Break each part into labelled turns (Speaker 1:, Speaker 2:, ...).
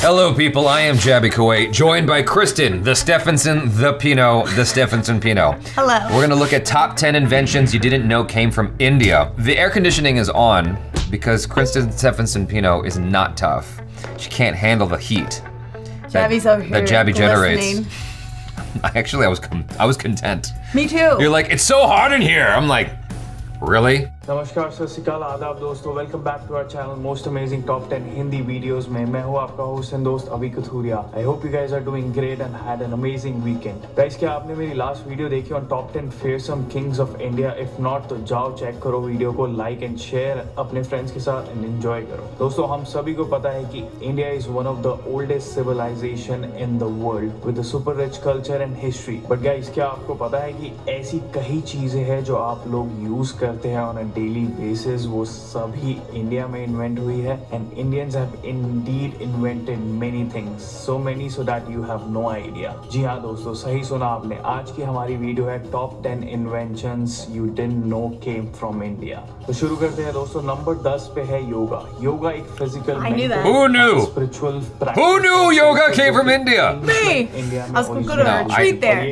Speaker 1: Hello, people. I am Jaby Koay, joined by Kristen, the StephensonPino, the StephensonPino.
Speaker 2: Hello.
Speaker 1: We're gonna look at top 10 inventions you didn't know came from India. The air conditioning is on because Kristen StephensonPino is not tough. She can't handle the heat
Speaker 2: Jaby's over here
Speaker 1: that Jaby generates.
Speaker 2: listening.
Speaker 1: Actually, I was content.
Speaker 2: Me too.
Speaker 1: You're like, it's so hot in here. I'm like, really?
Speaker 3: नमस्कार सत श्री अकाल आदाब दोस्तों welcome back to our channel most amazing top 10 Hindi videos में मैं हूं आपका host and दोस्त Abhi Kathuria I hope you guys are doing great and had an amazing weekend guys क्या आपने मेरी लास्ट वीडियो देखी on top 10 fearsome kings of India if not तो जाओ चेक करो वीडियो को लाइक एंड शेयर अपने फ्रेंड्स के साथ एंड एंजॉय करो दोस्तों हम सभी को पता है कि India is one of the oldest civilization in the world with super rich culture and history but guys क्या आपको पता है कि ऐसी कई चीजें हैं जो आप लोग यूज करते हैं ऑन अ डेली बेसिस वो सभी इंडिया में इन्वेंट हुई है and Indians have indeed invented many things so many so that you have no idea जी हाँ दोस्तों सही सुना आपने आज की हमारी वीडियो है top 10 inventions you didn't know came from India तो शुरू करते हैं दोस्तों नंबर 10 पे है योगा योगा एक physical
Speaker 1: Who knew?
Speaker 3: Spiritual
Speaker 1: Who knew yoga came from India?
Speaker 2: Me. I was going to go to a retreat there.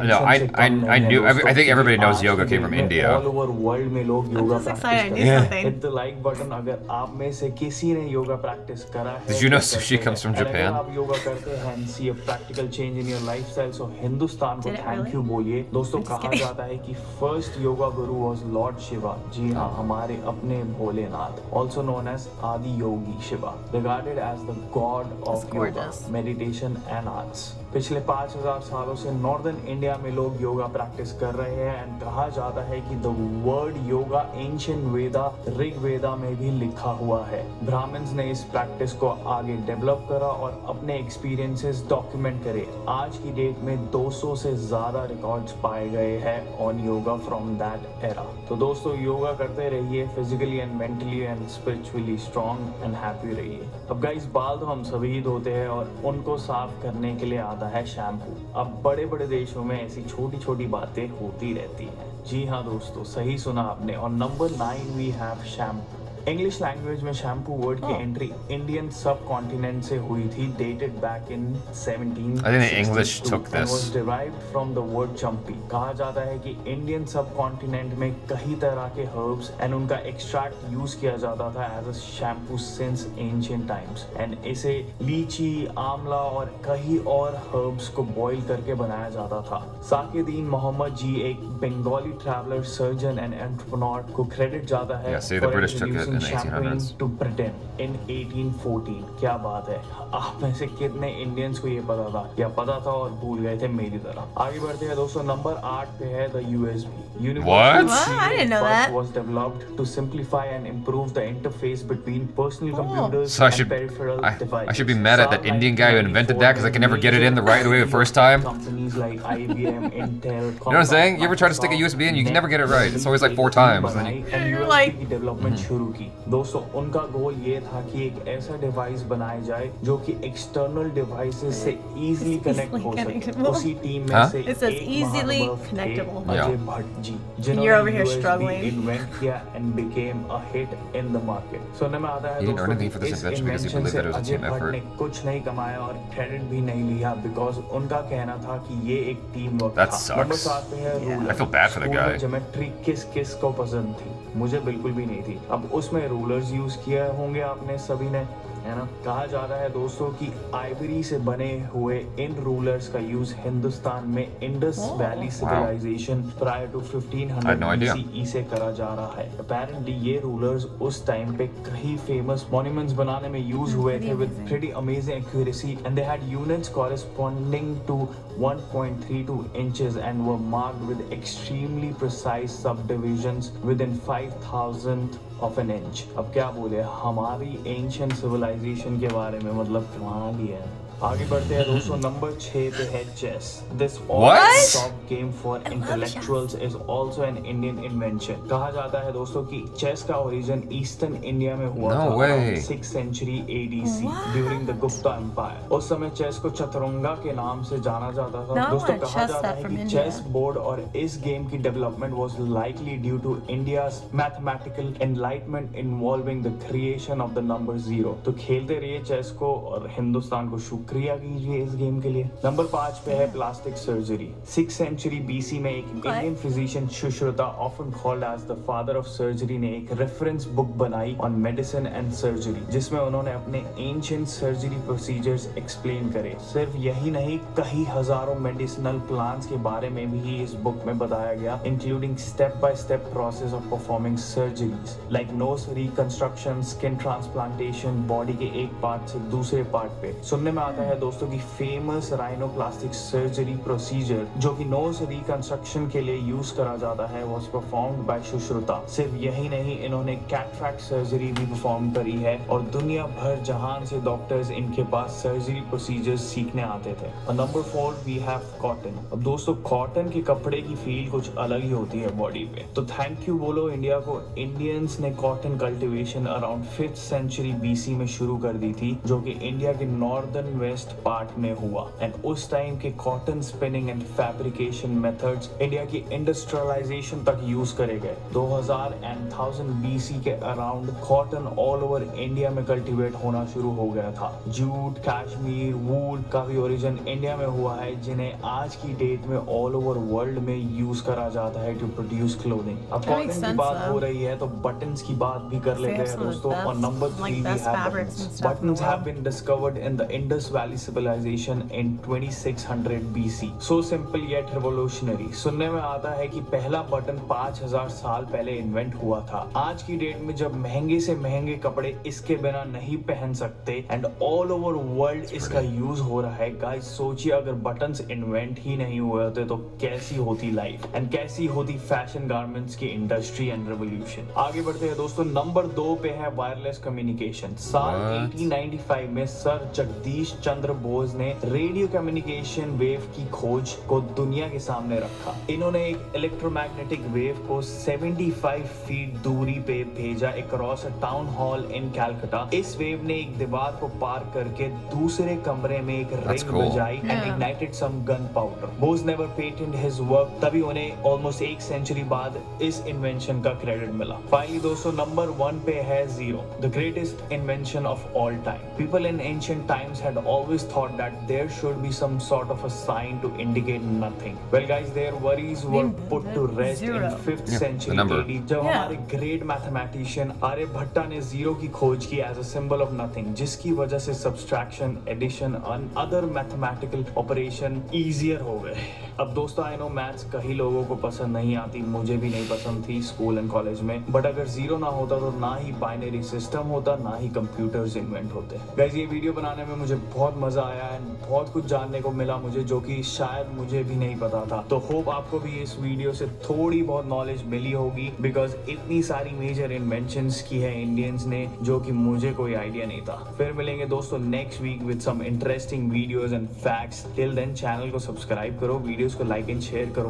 Speaker 1: No, I knew. I think everybody knows yoga came from India.
Speaker 3: All over world में लोग yoga
Speaker 2: I'm just excited. I knew
Speaker 1: Yeah.
Speaker 2: something.
Speaker 3: Hit the like button अगर आप में से किसी ने yoga practice करा है
Speaker 1: Did you know
Speaker 3: तो
Speaker 1: sushi
Speaker 3: करते
Speaker 1: comes from
Speaker 3: हैं। अगर
Speaker 1: Japan?
Speaker 3: आप योगा करते हैं and see a practical change in your lifestyle so Hindustan को
Speaker 2: Did it
Speaker 3: thank
Speaker 2: really?
Speaker 3: You बोलिए दोस्तों
Speaker 2: I'm just
Speaker 3: कहा
Speaker 2: kidding.
Speaker 3: जाता है कि first yoga Guru was Lord Shiva ji हाँ हमारे अपने भोलेनाथ also known as आदि योगी Shiva regarded as the god of
Speaker 2: That's
Speaker 3: yoga
Speaker 2: gorgeous.
Speaker 3: meditation and arts पिछले 5000 सालों से नॉर्दर्न इंडिया में लोग योगा प्रैक्टिस कर रहे हैं एंड कहा जाता है कि द वर्ड योगा एंशिएंट वेदा ऋग वेदा में भी लिखा हुआ है ब्राह्मण्स ने इस प्रैक्टिस को आगे डेवलप करा और अपने एक्सपीरियंसेस डॉक्यूमेंट करे आज की डेट में 200 से ज्यादा रिकॉर्ड्स पाए गए हैं on yoga from that era तो दोस्तों योगा करते रहिए physically and mentally and spiritually strong and happy रहिए अब गाइस बाल तो हम सभी ही धोते हैं और उनको साफ करने के लिए है शैम्पू अब बड़े बड़े देशों में ऐसी छोटी छोटी बातें होती रहती हैं जी हाँ दोस्तों सही सुना आपने और number 9 we have shampoo English language में शैम्पू वर्ड की एंट्री इंडियन सब कॉन्टिनेंट से हुई थी dated back in 17
Speaker 1: I think the English took this.
Speaker 3: was derived from the word चंपी कहा जाता है कि इंडियन सब कॉन्टिनेंट में कई तरह के हर्ब्स एंड उनका एक्सट्रैक्ट यूज किया जाता था as a shampoo since ancient times and इसे लीची आंवला और कई और हर्ब्स को बॉईल करके बनाया जाता था साकिदीन मोहम्मद जी एक Bengali traveller surgeon and entrepreneur को क्रेडिट जाता है
Speaker 1: Yeah, see, the British took it in the 1800s.
Speaker 3: to Britain in 1814 क्या बात है आप में से कितने इंडियंस को ये पता था या पता था और भूल गए थे मेरी तरह आगे बढ़ते हैं दोस्तों नंबर 8 पे है the USB
Speaker 1: What?
Speaker 2: I didn't know that.
Speaker 3: was developed to simplify and improve the interface between personal computers
Speaker 1: So
Speaker 3: and peripheral devices
Speaker 1: I should be mad at that Indian guy who invented that because I can never get it in the right way the first time.
Speaker 3: companies like IBM Intel
Speaker 1: You know what I'm saying? You ever try to stick a USB in? You can never get it right. It's always like 4 times. And then you,
Speaker 2: And you're like-
Speaker 3: development शुरू की दोस्तों उनका गोल ये था कि एक ऐसा device बनाया जाए जो कि एक्सटर्नल डिवाइसेस से इजीली कनेक्ट हो सके
Speaker 2: connectable.
Speaker 3: उसी टीम में
Speaker 1: Huh?
Speaker 3: से
Speaker 2: It says
Speaker 3: एक
Speaker 2: easily
Speaker 3: महानुभाव थे
Speaker 2: connectable.
Speaker 3: Ajay
Speaker 1: Yeah.
Speaker 3: Bhatt ji
Speaker 2: you're over here
Speaker 3: जिन्होंने
Speaker 2: struggling.
Speaker 3: USB इन्वेंट किया and became a hit in the market सुनने में आता है
Speaker 1: He didn't earn
Speaker 3: दोस्तों
Speaker 1: anything for this
Speaker 3: इस
Speaker 1: invention because he
Speaker 3: invention
Speaker 1: believed
Speaker 3: से
Speaker 1: that it was a
Speaker 3: Ajay
Speaker 1: team
Speaker 3: Bhatt
Speaker 1: effort.
Speaker 3: ने कुछ नहीं कमाया और क्रेडिट भी नहीं लिया बिकॉज उनका कहना था कि ये एक टीम वर्क
Speaker 1: That
Speaker 3: था
Speaker 1: sucks.
Speaker 3: नंबर 7 पे है
Speaker 2: Yeah.
Speaker 1: I feel bad for the guy.
Speaker 3: Geometry किस किस को पसंद थी मुझे बिल्कुल भी नहीं थी अब उसमें रूलर्स यूज किए होंगे आपने सभी ने है ना कहा जाता है दोस्तों कि आइवरी से बने हुए इन रूलर्स का यूज हिंदुस्तान में Indus valley civilization prior to 1500
Speaker 1: I had no idea.
Speaker 3: BCE से करा जा रहा है अपेरेंटली ये रूलर्स उस टाइम पे कई फेमस मॉन्यूमेंट्स बनाने में यूज हुए थे with pretty amazing accuracy and they had units corresponding to 1.32 inches and were marked with extremely precise subdivisions within 5,000th of an inch अब क्या बोले हमारी एंशिएंट सिविलाइजेशन के बारे में मतलब कमाल ही है आगे बढ़ते हैं दोस्तों, नंबर 6 पे है chess. This top game for intellectuals is also an Indian invention. कहा जाता है दोस्तों कि चेस का ओरिजिन ईस्टर्न इंडिया में हुआ था around 6th century ADC during the Gupta empire. उस समय चेस को चतुरंगा के नाम से जाना जाता था। दोस्तों कहा जाता है कि चेस बोर्ड और इस गेम की development was likely due to India's mathematical enlightenment involving the creation of the number 0। तो खेलते रहिए चेस को और हिंदुस्तान को शुक्रिया कीजिए इस गेम के लिए। नंबर 5 पे है plastic surgery. 6th century BC में एक Indian physician Sushruta often called as the father of surgery ने एक रेफरेंस बुक बनाई ऑन मेडिसिन एंड सर्जरी, जिसमें उन्होंने अपने एंशिएंट सर्जरी प्रोसीजर्स एक्सप्लेन करे। सिर्फ यही नहीं, कई हजारों मेडिसिनल प्लांट्स के बारे में भी इस बुक में बताया गया, including step by step process of performing surgeries like nose reconstruction, skin transplantation, body के एक पार्ट से दूसरे पार्ट पे। सुनने में आता है दोस्तों की फेमस राइनोप्लास्टिक सर्जरी प्रोसीजर जो कि नोज रिकंस्ट्रक्शन के लिए यूज करा जाता है वाज परफॉर्म्ड बाय सुश्रुता। सिर्फ यही नहीं, इन्होंने कैटरैक्ट सर्जरी भी परफॉर्म करी है और दुनिया भर जहान से डॉक्टर्स इनके पास सर्जरी प्रोसीजर्स सीखने आते थे। और नंबर 4 वी हैव कॉटन। अब दोस्तों कॉटन के कपड़े की फील कुछ अलग ही होती है बॉडी पे, तो थैंक यू बोलो इंडिया को। इंडियंस ने cotton cultivation around 5th century BC में शुरू कर दी थी, जो कि इंडिया के नॉर्दर्न वेस्ट पार्ट में हुआ। एंड उस टाइम के cotton spinning and fabrication methods India की इंडस्ट्रियलाइजेशन तक यूज करे गए। 2000 and 1000 BC के around cotton all over India में कल्टीवेट होना शुरू हो गया था। जूट, कैश्मीर, वूल का भी ओरिजिन इंडिया में हुआ है, जिन्हें आज की डेट में ऑल ओवर वर्ल्ड में यूज करा जाता है टू प्रोड्यूस क्लोथिंग। अब कॉटन की बात हो रही है तो बटन्स की बात भी कर लेते हैं दोस्तों। और number 3 we have buttons. Buttons have been discovered in the Indus valley civilization in 2600 BC। So simple yet revolutionary. सुनने में आता है कि पहला बटन 5000 साल पहले इन्वेंट हुआ था। आज की डेट में जब महंगे से महंगे कपड़े इसके बिना नहीं पहन सकते एंड ऑल ओवर वर्ल्ड इसका यूज हो रहा है, गाइस सोचिए अगर बटन्स इन्वेंट ही नहीं हुए होते तो कैसी होती लाइफ एंड कैसी होती फैशन गारमेंट्स की इंडस्ट्री एंड रेवोल्यूशन। आगे बढ़ते हैं दोस्तों, नंबर 2 पे है वायरलेस कम्युनिकेशन। साल 1895 में सर जगदीश चंद्र बोस ने रेडियो कम्युनिकेशन वेव की खोज को दुनिया के सामने रखा। इन्होंने एक इलेक्ट्रोमैग्नेटिक वेव को 75 फीट दूरी पे भेजा अक्रॉस अ टाउन हॉल इन कैलकाटा। इस वेव ने एक दीवार को पार करके दूसरे कमरे में एक रिंग बजाई and ignited some gunpowder. Bose never patent his work, तभी उन्हें ऑलमोस्ट 1 सेंचुरी बाद इस इन्वेंशन का क्रेडिट मिला। फाइनली दोस्तों नंबर 1 पे है zero, the greatest invention of all time. People in ancient times had always thought that there should be some sort of a sign to indicate nothing. Well guys, their worries were put to rest in 5th century AD जब हमारे great mathematician Aryabhatta ने zero की खोज की as a symbol of nothing, जिसकी वजह से subtraction, addition and other mathematical operation easier हो गए। अब दोस्तों आई नो मैथ्स कई लोगों को पसंद नहीं आती, मुझे भी नहीं पसंद थी स्कूल एंड कॉलेज में, बट अगर जीरो ना होता तो ना ही बाइनरी सिस्टम होता, ना ही कंप्यूटर्स इन्वेंट होते। गाइस ये वीडियो बनाने में मुझे बहुत मजा आया एंड बहुत कुछ जानने को मिला मुझे, जो कि शायद मुझे भी नहीं पता था। तो होप आपको भी इस वीडियो से थोड़ी बहुत नॉलेज मिली होगी, बिकॉज इतनी सारी मेजर इन्वेंशंस की है इंडियंस ने जो कि मुझे कोई आइडिया नहीं था। फिर मिलेंगे दोस्तों next week with some interesting videos and facts. Till then channel को सब्सक्राइब करो, वीडियोस को लाइक एंड शेयर करो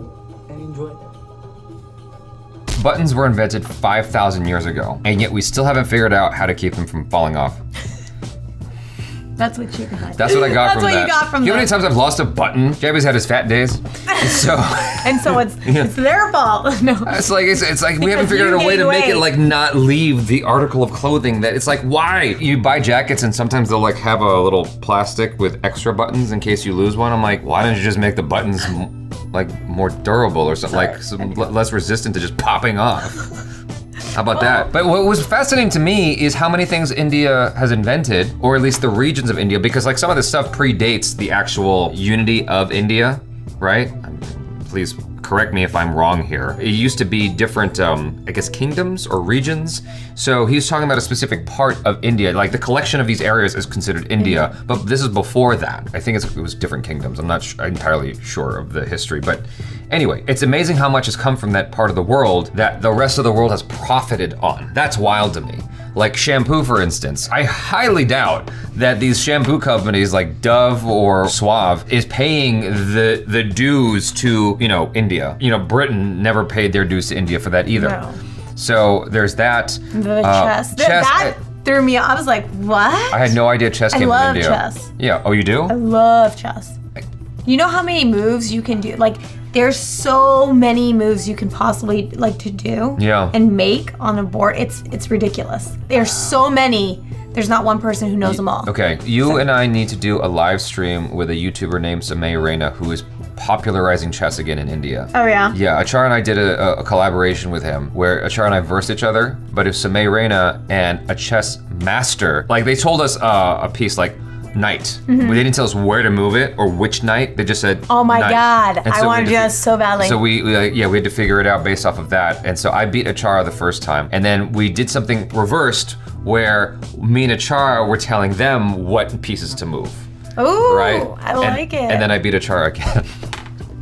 Speaker 3: and enjoy.
Speaker 1: Buttons were invented 5,000 years ago, and yet we still haven't figured out how to keep them from falling off.
Speaker 2: That's what you got.
Speaker 1: That's what I got from that.
Speaker 2: That's what you got from
Speaker 1: You know how
Speaker 2: that.
Speaker 1: many times I've lost a button? Jaby's had his fat days. So
Speaker 2: And so it's their fault. No.
Speaker 1: it's like we haven't figured out a way to make it like not leave the article of clothing. That it's like, why? You buy jackets and sometimes they'll like have a little plastic with extra buttons in case you lose one. I'm like, why don't you just make the buttons like more durable or something, like less resistant to just popping off? How about that? But what was fascinating to me is how many things India has invented, or at least the regions of India, because like some of this stuff predates the actual unity of India, right? Please correct me if I'm wrong here. It used to be different, I guess, kingdoms or regions. So he was talking about a specific part of India, like the collection of these areas is considered India, but this is before that. I think it was different kingdoms. I'm not entirely sure of the history, but anyway, it's amazing how much has come from that part of the world that the rest of the world has profited on. That's wild to me. Like shampoo, for instance. I highly doubt that these shampoo companies like Dove or Suave is paying the dues to, you know, India. You know, Britain never paid their dues to India for that either.
Speaker 2: No.
Speaker 1: So there's that.
Speaker 2: The chess. That threw me off. I was like, what?
Speaker 1: I had no idea chess came from India.
Speaker 2: I love chess.
Speaker 1: Yeah, oh you do?
Speaker 2: I love chess. You know how many moves you can do? Like, there's so many moves you can possibly like to do and make on a board. It's ridiculous. There's so many. There's not one person who knows them all.
Speaker 1: Okay, you and I need to do a live stream with a YouTuber named Samay Reina who is popularizing chess again in India.
Speaker 2: Oh yeah?
Speaker 1: Yeah, Achar and I did a collaboration with him where Achar and I versed each other, but it was Samay Reina and a chess master. Like they told us a piece like, knight. They didn't tell us where to move it or which knight. They just said,
Speaker 2: oh my
Speaker 1: knight.
Speaker 2: God,
Speaker 1: And
Speaker 2: I wanted to do that so badly.
Speaker 1: So we had to figure it out based off of that. And so I beat Achara the first time. And then we did something reversed where me and Achara were telling them what pieces to move.
Speaker 2: Ooh,
Speaker 1: right?
Speaker 2: I like it.
Speaker 1: And then I beat Achara again.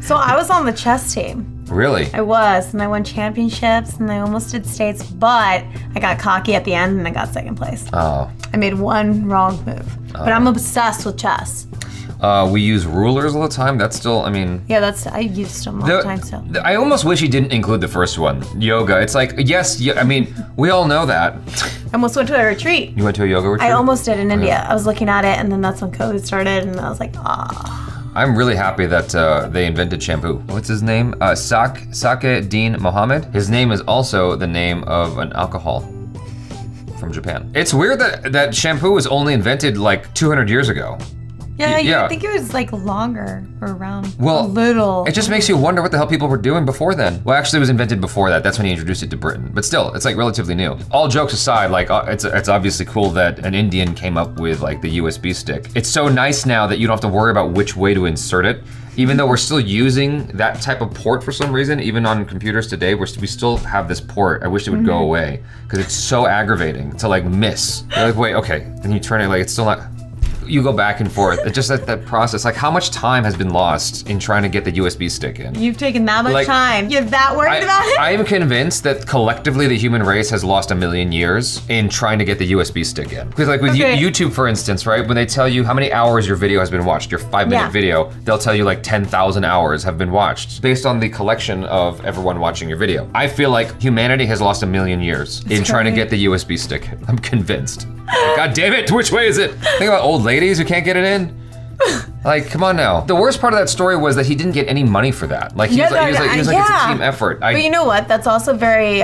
Speaker 2: So I was on the chess team.
Speaker 1: Really?
Speaker 2: I was, and I won championships, and I almost did states, but I got cocky at the end, and I got second place.
Speaker 1: Oh.
Speaker 2: I made one wrong move, but I'm obsessed with chess.
Speaker 1: We use rulers all the time. That's still, I mean.
Speaker 2: Yeah, I used them all the time still.
Speaker 1: I almost wish he didn't include the first one, yoga. It's like, yes, I mean, we all know that.
Speaker 2: I almost went to a retreat.
Speaker 1: You went to a yoga retreat?
Speaker 2: I almost did in India. I was looking at it, and then that's when COVID started, and I was like, ah.
Speaker 1: I'm really happy that they invented shampoo. What's his name? Sake Dean Mohammed. His name is also the name of an alcohol from Japan. It's weird that shampoo was only invented like 200 years ago.
Speaker 2: Yeah, I think it was like longer or around
Speaker 1: well,
Speaker 2: a little.
Speaker 1: It just makes you wonder what the hell people were doing before then. Well, actually it was invented before that. That's when he introduced it to Britain. But still, it's like relatively new. All jokes aside, like it's obviously cool that an Indian came up with like the USB stick. It's so nice now that you don't have to worry about which way to insert it. Even though we're still using that type of port for some reason, even on computers today, we still have this port. I wish it would go away because it's so aggravating to like miss. You're like, wait, okay. Then you turn it, like it's still not. You go back and forth. It's just that process. Like how much time has been lost in trying to get the USB stick in?
Speaker 2: You've taken that much time. You're that worried about it?
Speaker 1: I am convinced that collectively the human race has lost 1 million years in trying to get the USB stick in. Because like with YouTube, for instance, right? When they tell you how many hours your video has been watched, your 5-minute video, they'll tell you like 10,000 hours have been watched based on the collection of everyone watching your video. I feel like humanity has lost 1 million years in trying to get the USB stick in. I'm convinced. God damn it, which way is it? Think about old ladies who can't get it in. Like, come on now. The worst part of that story was that he didn't get any money for that. Like, he was like, it's a team effort.
Speaker 2: But you know what? That's also very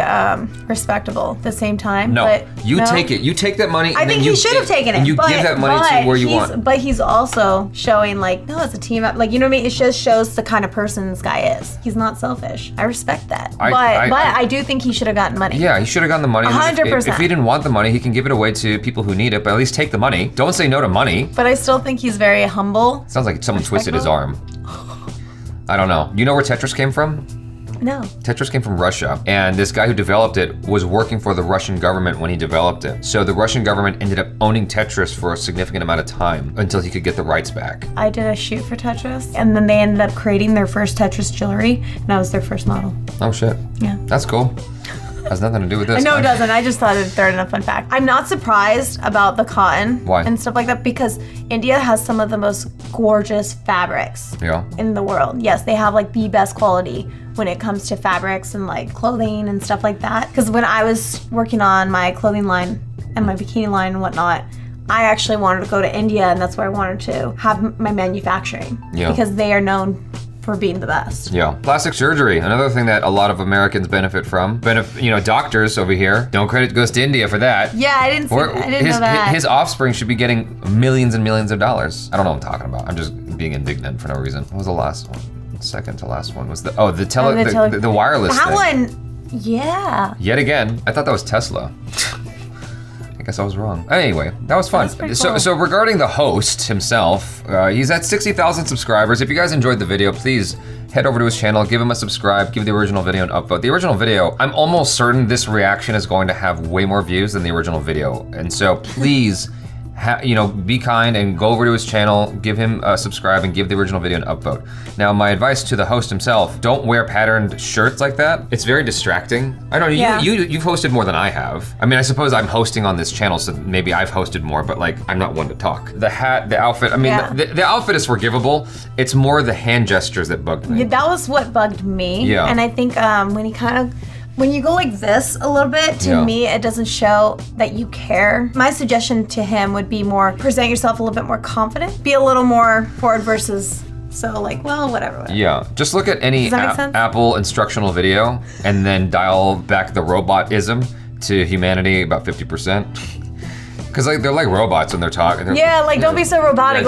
Speaker 2: respectable at the same time.
Speaker 1: No,
Speaker 2: but
Speaker 1: take it. You take that money.
Speaker 2: I think he should have taken it.
Speaker 1: And you give that money to where you want.
Speaker 2: But he's also showing like, no, it's a team effort. Like, you know what I mean? It just shows the kind of person this guy is. He's not selfish. I respect that. But I do think he should have gotten money.
Speaker 1: Yeah, he should have gotten the money.
Speaker 2: 100%.
Speaker 1: If he didn't want the money, he can give it away to people who need it, but at least take the money. Don't say no to money.
Speaker 2: But I still think he's very humble.
Speaker 1: Sounds like someone twisted his arm. I don't know. You know where Tetris came from?
Speaker 2: No.
Speaker 1: Tetris came from Russia, and this guy who developed it was working for the Russian government when he developed it. So the Russian government ended up owning Tetris for a significant amount of time until he could get the rights back.
Speaker 2: I did a shoot for Tetris, and then they ended up creating their first Tetris jewelry, and I was their first model.
Speaker 1: Oh shit.
Speaker 2: Yeah.
Speaker 1: That's cool. Has nothing to do with this.
Speaker 2: I know it doesn't. I just thought I'd throw in a fun fact. I'm not surprised about the cotton and stuff like that because India has some of the most gorgeous fabrics in the world. Yes, they have like the best quality when it comes to fabrics and like clothing and stuff like that. Because when I was working on my clothing line and my bikini line and whatnot, I actually wanted to go to India, and that's where I wanted to have my manufacturing because they are known for being the best.
Speaker 1: Yeah. Plastic surgery, another thing that a lot of Americans benefit from. Doctors over here, no credit goes to India for that.
Speaker 2: Yeah, I didn't know that.
Speaker 1: His offspring should be getting millions and millions of dollars. I don't know what I'm talking about. I'm just being indignant for no reason. What was the last one? Second to last one was the wireless thing.
Speaker 2: That one, yeah.
Speaker 1: Yet again, I thought that was Tesla. I guess I was wrong. Anyway, that was fun. So regarding the host himself, he's at 60,000 subscribers. If you guys enjoyed the video, please head over to his channel, give him a subscribe, give the original video an upvote. The original video, I'm almost certain this reaction is going to have way more views than the original video. And so please be kind and go over to his channel, give him a subscribe, and give the original video an upvote. Now, my advice to the host himself, don't wear patterned shirts like that. It's very distracting. I know you've hosted more than I have. I mean, I suppose I'm hosting on this channel, so maybe I've hosted more, but like, I'm not one to talk. The hat, the outfit, I mean, the outfit is forgivable. It's more the hand gestures that bugged me.
Speaker 2: Yeah, that was what bugged me.
Speaker 1: Yeah.
Speaker 2: And I think when you go like this a little bit, to me, it doesn't show that you care. My suggestion to him would be more, present yourself a little bit more confident. Be a little more forward versus, so like, well, whatever.
Speaker 1: Yeah, just look at any Apple instructional video and then dial back the robotism to humanity about 50%. Because like they're like robots when they're talking.
Speaker 2: Don't be so robotic.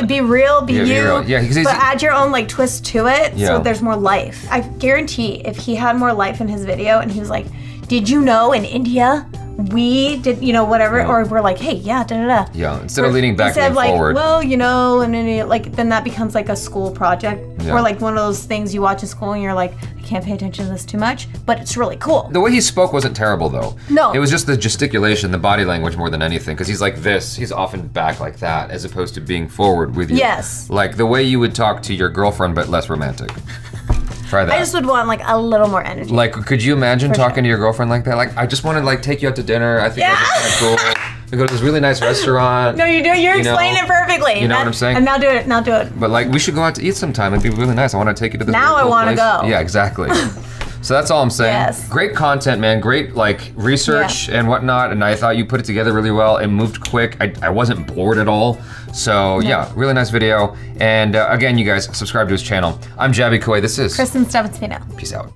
Speaker 2: Be real, be you. Real. Yeah, but add your own like twist to it, so there's more life. I guarantee if he had more life in his video and he was like, "Did you know in India we did whatever?" Or we're like, "Hey, da da da."
Speaker 1: Yeah, instead of leaning back and forward.
Speaker 2: Well, and then then that becomes like a school project or like one of those things you watch in school and you're like, I can't pay attention to this too much, but it's really cool.
Speaker 1: The way he spoke wasn't terrible though.
Speaker 2: No.
Speaker 1: It was just the gesticulation, the body language more than anything, because he's like this, he's often back like that, as opposed to being forward with you.
Speaker 2: Yes.
Speaker 1: Like the way you would talk to your girlfriend, but less romantic. Try that.
Speaker 2: I just would want like a little more energy.
Speaker 1: Like, could you imagine talking to your girlfriend like that? Like, I just want to like take you out to dinner. I think that's kind of cool. We go to this really nice restaurant.
Speaker 2: No, you do. You're explaining it perfectly.
Speaker 1: You know what I'm saying?
Speaker 2: And now do it. Now do it.
Speaker 1: But like, we should go out to eat sometime. It'd be really nice. I want to take you to this.
Speaker 2: Now I want to go.
Speaker 1: Yeah, exactly. So that's all I'm saying.
Speaker 2: Yes.
Speaker 1: Great content, man. Great like research and whatnot. And I thought you put it together really well. It moved quick. I wasn't bored at all. So yeah, really nice video. And again, you guys, subscribe to his channel. I'm Jaby Koay. This is
Speaker 2: Kristen, StephensonPino.
Speaker 1: Peace out.